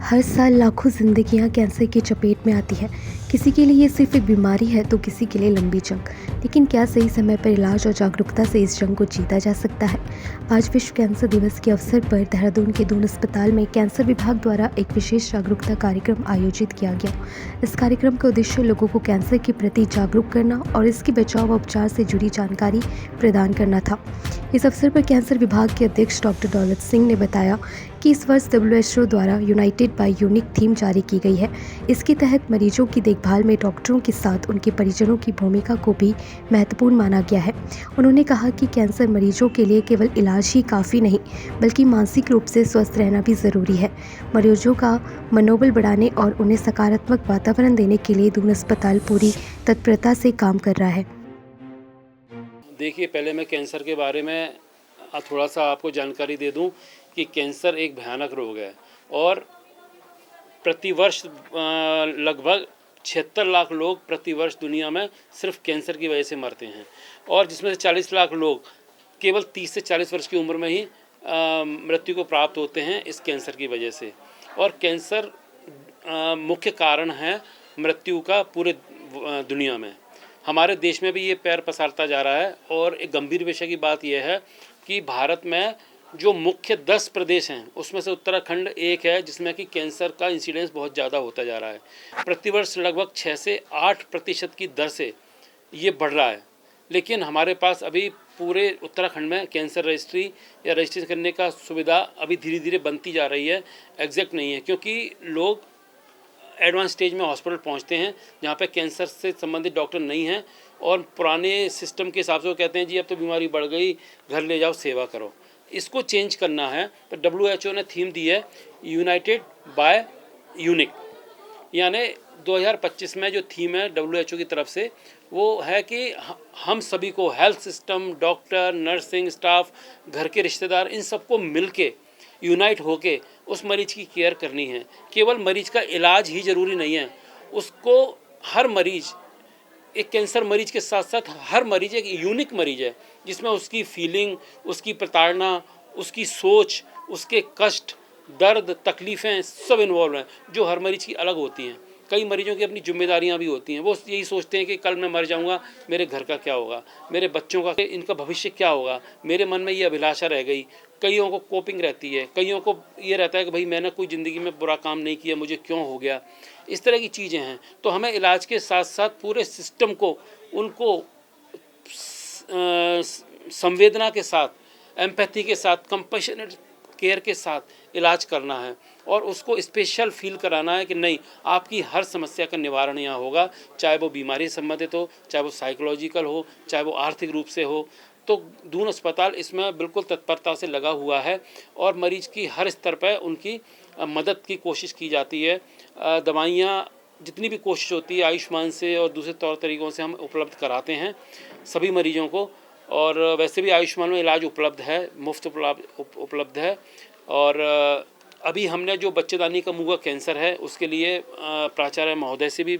हर साल लाखों जिंदगियां कैंसर की चपेट में आती हैं। किसी के लिए ये सिर्फ एक बीमारी है तो किसी के लिए लंबी जंग। लेकिन क्या सही समय पर इलाज और जागरूकता से इस जंग को जीता जा सकता है? आज विश्व कैंसर दिवस के अवसर पर देहरादून के दून अस्पताल में कैंसर विभाग द्वारा एक विशेष जागरूकता कार्यक्रम आयोजित किया गया। इस कार्यक्रम का उद्देश्य लोगों को कैंसर के प्रति जागरूक करना और इसके बचाव व उपचार से जुड़ी जानकारी प्रदान करना था। इस अवसर पर कैंसर विभाग के अध्यक्ष डॉक्टर दौलत सिंह ने बताया कि इस वर्ष WHO द्वारा यूनाइटेड बाय यूनिक थीम जारी की गई है। इसके तहत मरीजों की देखभाल में डॉक्टरों के साथ उनके परिजनों की भूमिका को भी महत्वपूर्ण माना गया है। उन्होंने कहा कि कैंसर मरीजों के लिए केवल इलाज ही काफ़ी नहीं, बल्कि मानसिक रूप से स्वस्थ रहना भी ज़रूरी है। मरीजों का मनोबल बढ़ाने और उन्हें सकारात्मक वातावरण देने के लिए दून अस्पताल पूरी तत्परता से काम कर रहा है। देखिए, पहले मैं कैंसर के बारे में थोड़ा सा आपको जानकारी दे दूं कि कैंसर एक भयानक रोग है और प्रतिवर्ष लगभग 76 लाख लोग प्रतिवर्ष दुनिया में सिर्फ कैंसर की वजह से मरते हैं और जिसमें से 40 लाख लोग केवल 30 से 40 वर्ष की उम्र में ही मृत्यु को प्राप्त होते हैं इस कैंसर की वजह से। और कैंसर मुख्य कारण है मृत्यु का पूरे दुनिया में। हमारे देश में भी ये पैर पसारता जा रहा है और एक गंभीर विषय की बात यह है कि भारत में जो मुख्य 10 प्रदेश हैं उसमें से उत्तराखंड एक है जिसमें कि कैंसर का इंसिडेंस बहुत ज़्यादा होता जा रहा है। प्रतिवर्ष लगभग 6 से 8% की दर से ये बढ़ रहा है। लेकिन हमारे पास अभी पूरे उत्तराखंड में कैंसर रजिस्ट्री या रजिस्ट्रेशन करने का सुविधा अभी धीरे धीरे बनती जा रही है, एग्जैक्ट नहीं है, क्योंकि लोग एडवांस स्टेज में हॉस्पिटल पहुंचते हैं जहां पे कैंसर से संबंधित डॉक्टर नहीं हैं और पुराने सिस्टम के हिसाब से वो कहते हैं जी अब तो बीमारी बढ़ गई, घर ले जाओ सेवा करो। इसको चेंज करना है तो WHO ने थीम दी है यूनाइटेड बाय यूनिक, यानी 2025 में जो थीम है WHO की तरफ से वो है कि हम सभी को health system, doctor, nursing staff, घर के रिश्तेदार, इन सबको मिल के यूनाइट होके उस मरीज की केयर करनी है। केवल मरीज का इलाज ही ज़रूरी नहीं है, उसको हर मरीज एक कैंसर मरीज के साथ साथ हर मरीज एक यूनिक मरीज है जिसमें उसकी फीलिंग, उसकी प्रताड़ना, उसकी सोच, उसके कष्ट, दर्द, तकलीफ़ें सब इन्वॉल्व हैं जो हर मरीज की अलग होती हैं। कई मरीजों की अपनी जिम्मेदारियां भी होती हैं। वो यही सोचते हैं कि कल मैं मर जाऊंगा, मेरे घर का क्या होगा, मेरे बच्चों का, इनका भविष्य क्या होगा, मेरे मन में ये अभिलाषा रह गई। कईयों को कोपिंग रहती है, कईयों को ये रहता है कि भाई मैंने कोई ज़िंदगी में बुरा काम नहीं किया, मुझे क्यों हो गया। इस तरह की चीज़ें हैं। तो हमें इलाज के साथ साथ पूरे सिस्टम को उनको संवेदना के साथ, एम्पैथी के साथ, कंपैशनेट केयर के साथ इलाज करना है और उसको स्पेशल फील कराना है कि नहीं, आपकी हर समस्या का निवारण यहाँ होगा, चाहे वो बीमारी से संबंधित हो, चाहे वो साइकोलॉजिकल हो, चाहे वो आर्थिक रूप से हो। तो दून अस्पताल इसमें बिल्कुल तत्परता से लगा हुआ है और मरीज की हर स्तर पर उनकी मदद की कोशिश की जाती है। दवाइयाँ जितनी भी कोशिश होती है आयुष्मान से और दूसरे तौर तरीक़ों से हम उपलब्ध कराते हैं सभी मरीजों को। और वैसे भी आयुष्मान में इलाज उपलब्ध है, मुफ्त उपलब्ध है। और अभी हमने जो बच्चेदानी का मुंह का कैंसर है उसके लिए प्राचार्य महोदय से भी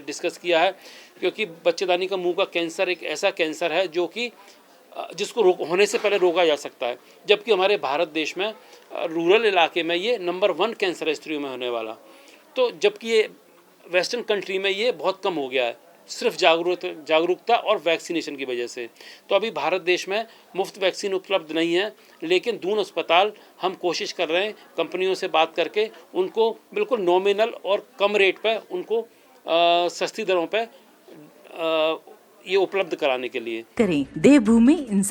डिस्कस किया है, क्योंकि बच्चेदानी का मुंह का कैंसर एक ऐसा कैंसर है जो कि जिसको होने से पहले रोका जा सकता है, जबकि हमारे भारत देश में रूरल इलाके में ये नंबर 1 कैंसर स्त्रियों में होने वाला। तो जबकि ये वेस्टर्न कंट्री में ये बहुत कम हो गया है, सिर्फ जागरूकता और वैक्सीनेशन की वजह से। तो अभी भारत देश में मुफ्त वैक्सीन उपलब्ध नहीं है, लेकिन दून अस्पताल हम कोशिश कर रहे हैं कंपनियों से बात करके उनको बिल्कुल नॉमिनल और कम रेट पर उनको सस्ती दरों पर ये उपलब्ध कराने के लिए करें। देवभूमि इंसाइट।